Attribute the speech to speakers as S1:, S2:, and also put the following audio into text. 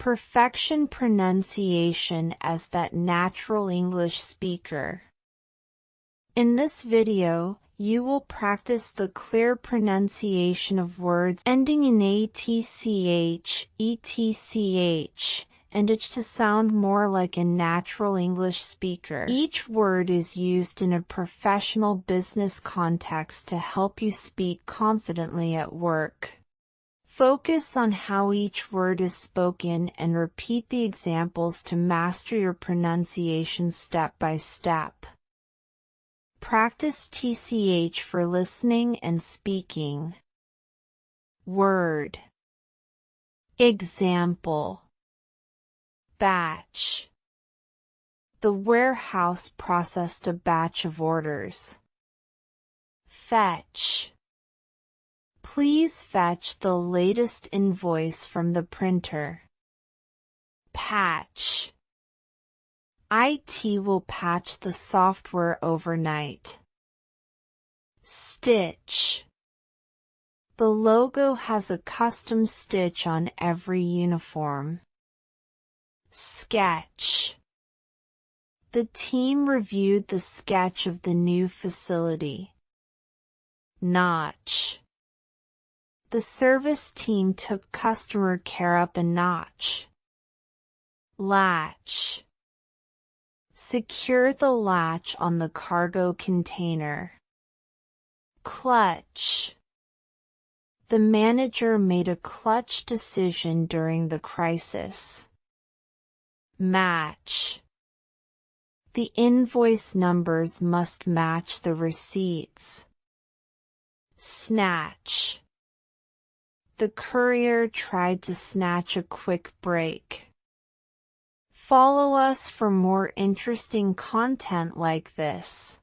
S1: Perfection pronunciation as that natural English speaker. In this video, you will practice the clear pronunciation of words ending in ATCH, ETCH, and it to sound more like a natural English speaker. Each word is used in a professional business context to help you speak confidently at work. Focus on how each word is spoken and repeat the examples to master your pronunciation step by step. Practice TCH for listening and speaking. Word. Example. Batch. The warehouse processed a batch of orders. Fetch. Please fetch the latest invoice from the printer. Patch. IT will patch the software overnight. Stitch. The logo has a custom stitch on every uniform. Sketch. The team reviewed the sketch of the new facility. Notch. The service team took customer care up a notch. Latch. Secure the latch on the cargo container. Clutch. The manager made a clutch decision during the crisis. Match. The invoice numbers must match the receipts. Snatch. The courier tried to snatch a quick break. Follow us for more interesting content like this.